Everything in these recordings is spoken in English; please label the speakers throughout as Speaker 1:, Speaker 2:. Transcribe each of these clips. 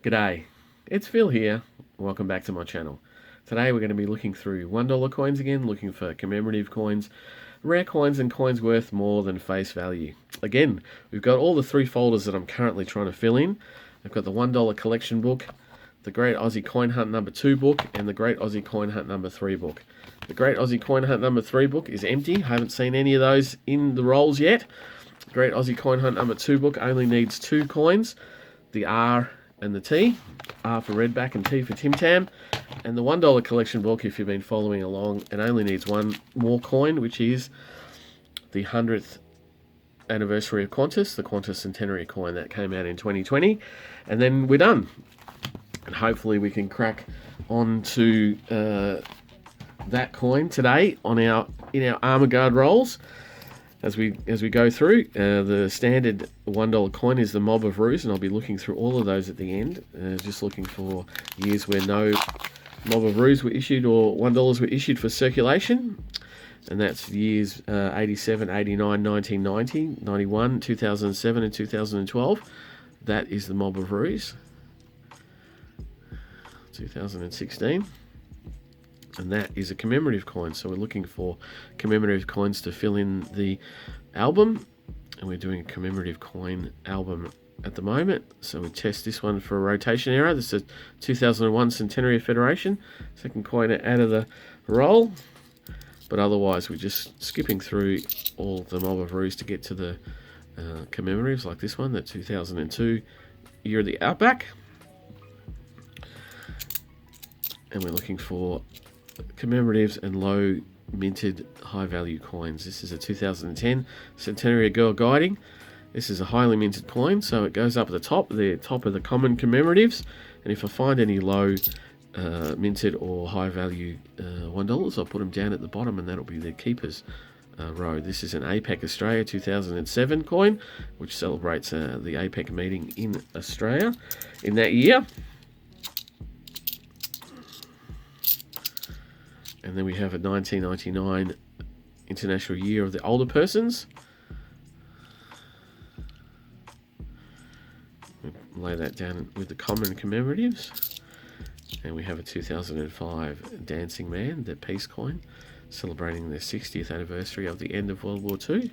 Speaker 1: G'day, it's Phil here. Welcome back to my channel. Today we're going to be looking through $1 coins again, looking for commemorative coins, rare coins and coins worth more than face value. Again, we've got all the three folders that I'm currently trying to fill in. I've got the $1 collection book, the Great Aussie Coin Hunt number 2 book, and the Great Aussie Coin Hunt number 3 book. The Great Aussie Coin Hunt number 3 book is empty. I haven't seen any of those in the rolls yet. The Great Aussie Coin Hunt number 2 book only needs 2 coins, the R and the T, R for Redback and T for Tim Tam. And the $1 collection book, if you've been following along, it only needs one more coin, which is the 100th anniversary of Qantas, the Qantas Centenary coin that came out in 2020. And then we're done. And hopefully we can crack on to that coin today in our Armour Guard rolls. As we go through, the standard $1 coin is the Mob of Roos, and I'll be looking through all of those at the end, just looking for years where no Mob of Roos were issued or $1 were issued for circulation. And that's years 87, 89, 1990, 91, 2007 and 2012. That is the Mob of Roos. 2016. And that is a commemorative coin. So we're looking for commemorative coins to fill in the album. And we're doing a commemorative coin album at the moment. So we test this one for a rotation error. This is a 2001 Centenary of Federation. Second coin out of the roll. But otherwise we're just skipping through all the Mob of Roos to get to the commemoratives like this one, the 2002 year of the Outback. And we're looking for commemoratives and low minted high value coins. This is a 2010 Centenary of Girl Guiding. This is a highly minted coin, so it goes up at the top of the common commemoratives. And if I find any low minted or high value $1, I'll put them down at the bottom, and that'll be the keepers row. This is an APEC Australia 2007 coin, which celebrates the APEC meeting in Australia in that year. And then we have a 1999 International Year of the Older Persons. We lay that down with the common commemoratives. And we have a 2005 Dancing Man, the peace coin, celebrating the 60th anniversary of the end of World War II.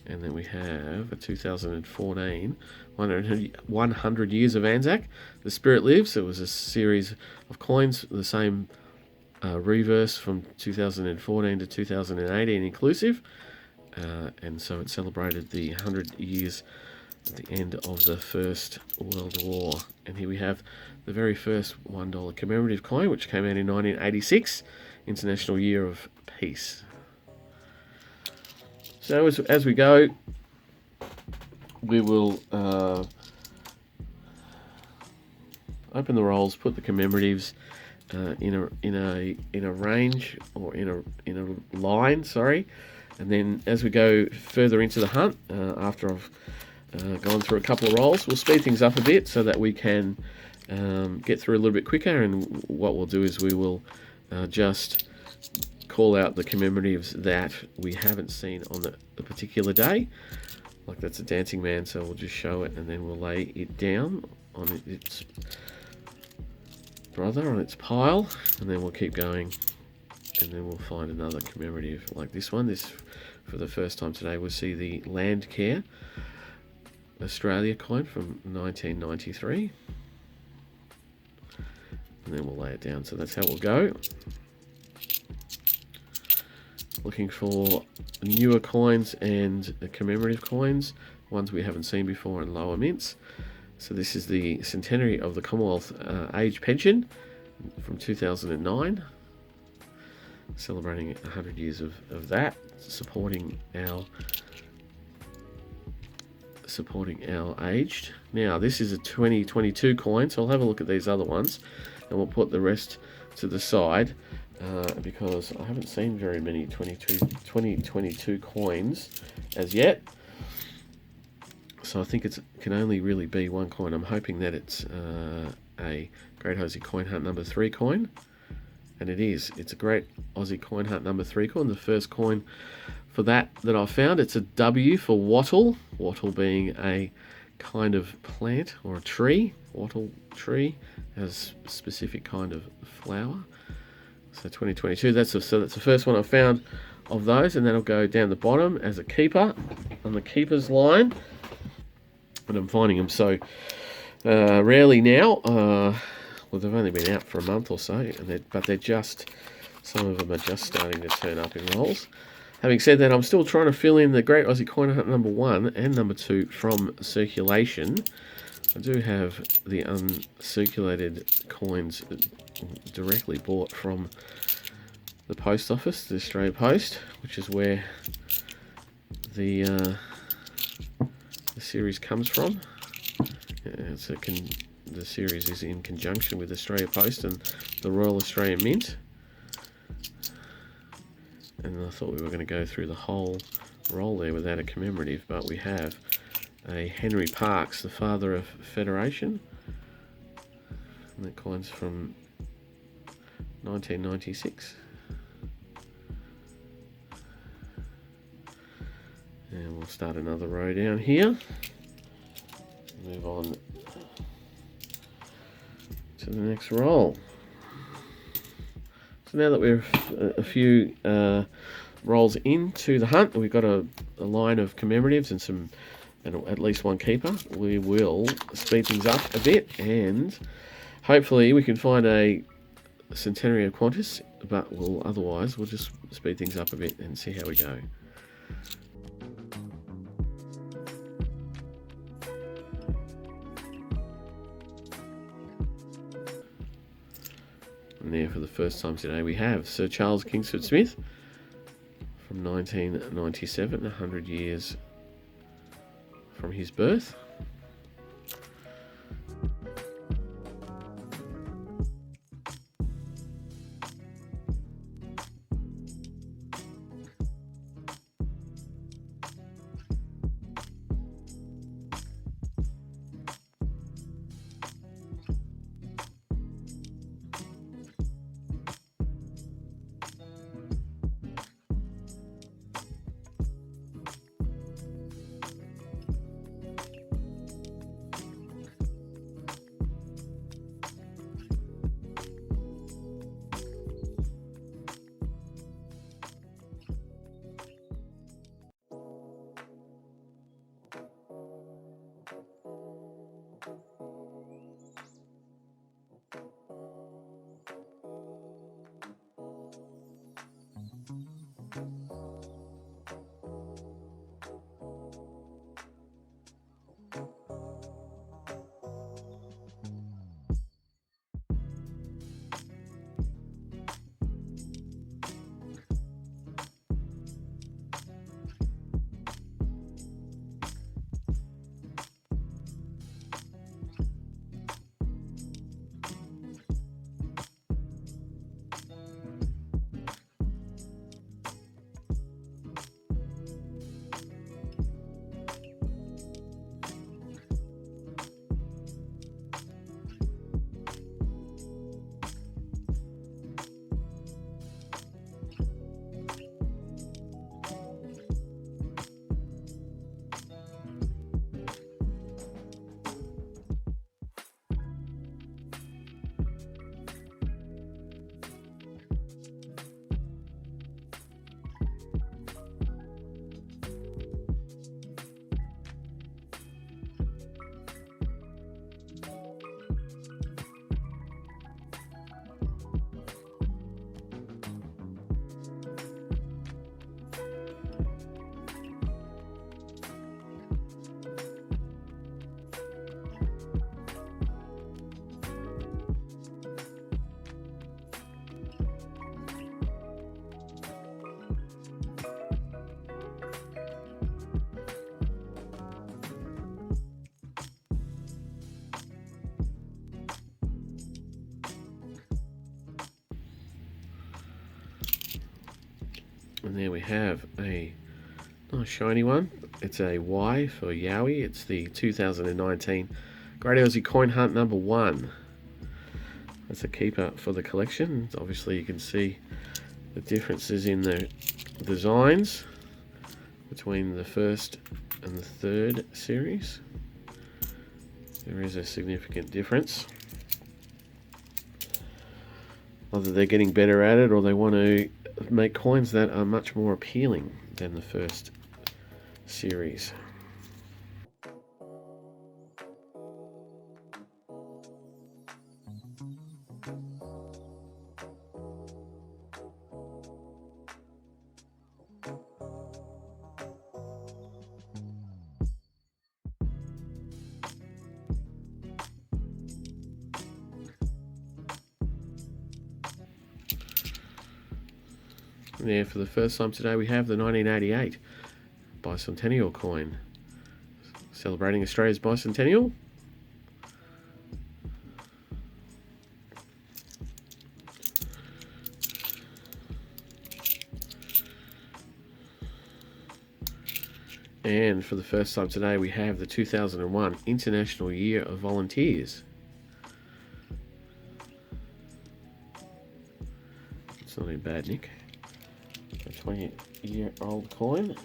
Speaker 1: And then we have a 2014 100 Years of ANZAC. The Spirit Lives. It was a series of coins, the same reverse from 2014 to 2018 inclusive. And so it celebrated the 100 years at the end of the First World War. And here we have the very first $1 commemorative coin, which came out in 1986, International Year of Peace. So as we go, we will open the rolls, put the commemoratives in a range, or in a line, sorry, and then as we go further into the hunt, after I've gone through a couple of rolls, we'll speed things up a bit so that we can get through a little bit quicker. And what we'll do is we will just call out the commemoratives that we haven't seen on the particular day. Like that's a Dancing Man, so we'll just show it and then we'll lay it down on its brother, on its pile, and then we'll keep going, and then we'll find another commemorative like this one. This, for the first time today, we'll see the Landcare Australia coin from 1993, and then we'll lay it down. So that's how we'll go. Looking for newer coins and commemorative coins, ones we haven't seen before, and lower mints. So this is the Centenary of the Commonwealth Age Pension from 2009, celebrating 100 years of that, supporting our aged. Now this is a 2022 coin, so I'll have a look at these other ones, and we'll put the rest to the side. Because I haven't seen very many 2022 coins as yet. So I think it can only really be one coin. I'm hoping that it's a Great Aussie Coin Hunt number 3 coin. And it is. It's a Great Aussie Coin Hunt number 3 coin. The first coin for that I found, it's a W for wattle. Wattle being a kind of plant or a tree. Wattle tree has a specific kind of flower. So 2022, that's the first one I found of those, and then I'll go down the bottom as a keeper on the keeper's line. And I'm finding them so rarely now. Well, they've only been out for a month or so, but they're just, some of them are just starting to turn up in rolls. Having said that, I'm still trying to fill in the Great Aussie Coin Hunt number 1 and number 2 from circulation. I do have the uncirculated coins directly bought from the post office, the Australia Post, which is where the series comes from. The series is in conjunction with Australia Post and the Royal Australian Mint. And I thought we were going to go through the whole roll there without a commemorative, but we have a Henry Parkes, the father of Federation. And that coin's from 1996. And we'll start another row down here. Move on to the next roll. So now that we're a few rolls into the hunt, we've got a line of commemoratives and at least one keeper. We will speed things up a bit, and hopefully we can find a Centenary of Qantas, but otherwise we'll just speed things up a bit and see how we go. And there, for the first time today, we have Sir Charles Kingsford-Smith from 1997, 100 years from his birth. And there we have a nice shiny one. It's a Y for Yowie. It's the 2019 Great Aussie Coin Hunt number 1. That's a keeper for the collection. Obviously you can see the differences in the designs between the first and the third series. there is a significant difference. Either they're getting better at it or they want to make coins that are much more appealing than the first series. There, for the first time today, we have the 1988 Bicentennial coin, celebrating Australia's bicentennial. And for the first time today, we have the 2001 International Year of Volunteers. It's not even bad, Nick. A 20-year-old coin.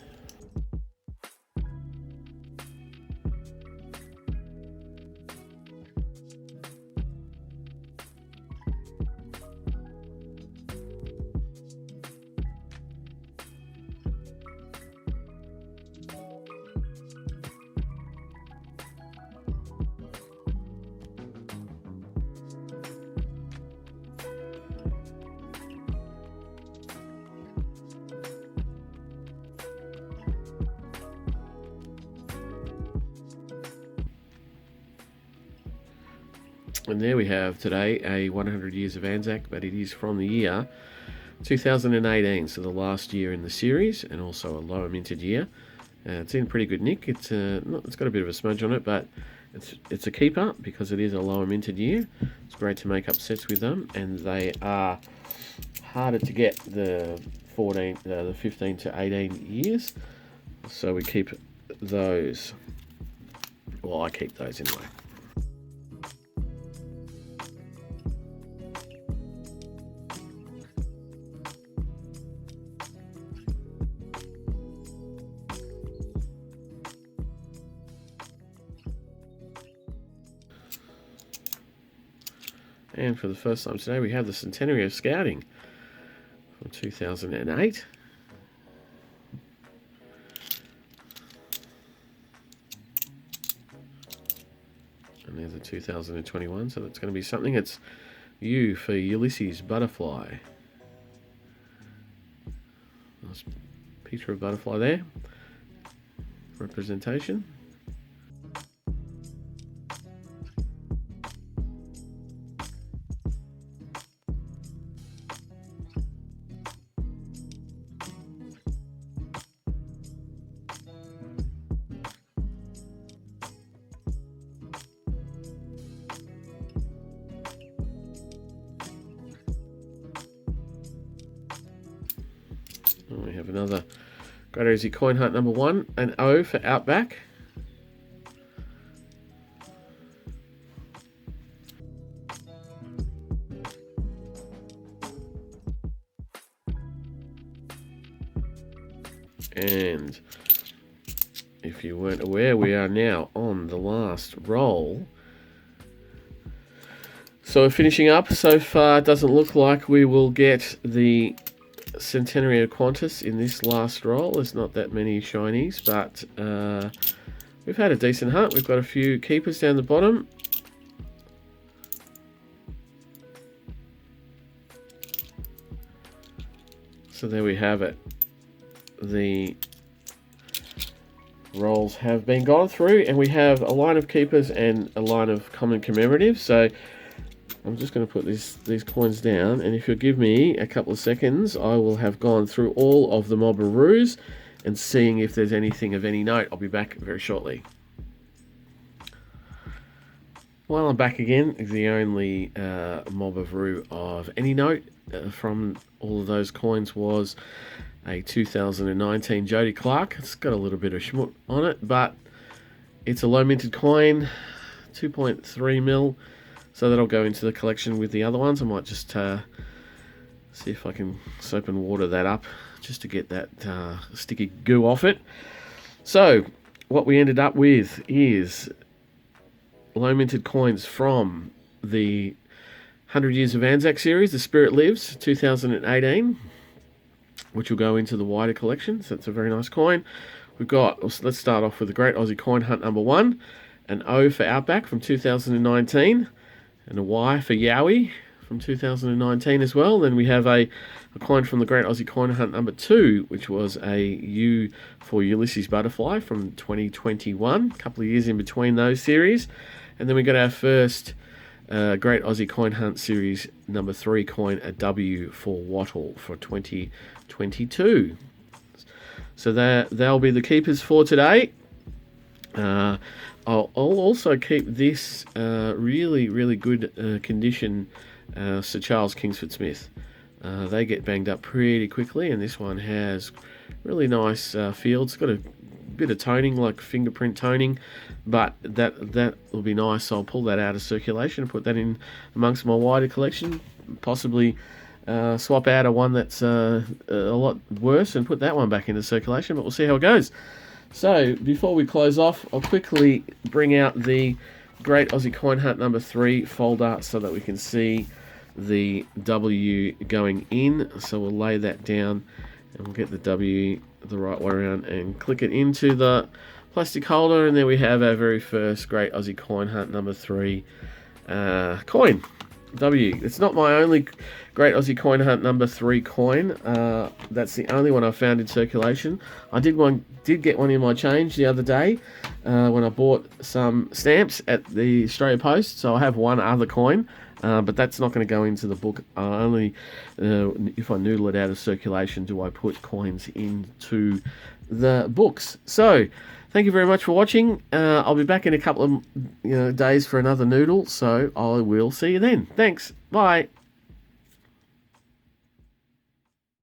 Speaker 1: And there we have today a 100 years of ANZAC, but it is from the year 2018, so the last year in the series, and also a lower minted year. It's in pretty good nick. It's got a bit of a smudge on it, but it's a keeper because it is a lower minted year. It's great to make up sets with them, and they are harder to get the 15 to 18 years. So we keep those. Well, I keep those anyway. And for the first time today, we have the Centenary of Scouting from 2008. And there's a 2021, so that's going to be something. It's U for Ulysses Butterfly. Nice picture of butterfly there. Representation. We have another Great Easy Coin Hunt number 1, an O for Outback. And if you weren't aware, we are now on the last roll. So we're finishing up. So far, it doesn't look like we will get the Centenary of Qantas in this last roll. There's not that many shinies, but we've had a decent hunt. We've got a few keepers down the bottom. So there we have it. The rolls have been gone through, and we have a line of keepers and a line of common commemoratives. So I'm just going to put these coins down, and if you'll give me a couple of seconds, I will have gone through all of the mob of Roos and seeing if there's anything of any note. I'll be back very shortly. Well, I'm back again. The only mob of Roo of any note from all of those coins was a 2019 Jody Clarke. It's got a little bit of schmut on it, but it's a low minted coin, 2.3 mil. So that'll go into the collection with the other ones. I might just see if I can soap and water that up just to get that sticky goo off it. So what we ended up with is low minted coins from the 100 Years of ANZAC series, The Spirit Lives, 2018, which will go into the wider collection. So it's a very nice coin. We've got, let's start off with the Great Aussie Coin Hunt number 1, an O for Outback from 2019, and a Y for Yowie from 2019 as well. Then we have a coin from the Great Aussie Coin Hunt number 2, which was a U for Ulysses Butterfly from 2021, a couple of years in between those series. And then we got our first Great Aussie Coin Hunt series number 3 coin, a W for Wattle for 2022. So they'll be the keepers for today. I'll also keep this really, really good condition Sir Charles Kingsford-Smith. They get banged up pretty quickly, and this one has really nice feel. It's got a bit of toning, like fingerprint toning, but that will be nice. I'll pull that out of circulation and put that in amongst my wider collection. Possibly swap out a one that's a lot worse and put that one back into circulation, but we'll see how it goes. So before we close off, I'll quickly bring out the Great Aussie Coin Hunt number 3 folder so that we can see the W going in. So we'll lay that down and we'll get the W the right way around and click it into the plastic holder, and there we have our very first Great Aussie Coin Hunt number 3 coin. W. It's not my only Great Aussie Coin Hunt number 3 coin. That's the only one I found in circulation. I did get one in my change the other day when I bought some stamps at the Australia Post. So I have one other coin, but that's not going to go into the book. Only if I noodle it out of circulation do I put coins into the books. So thank you very much for watching. I'll be back in a couple of days for another noodle, so I will see you then. Thanks. Bye.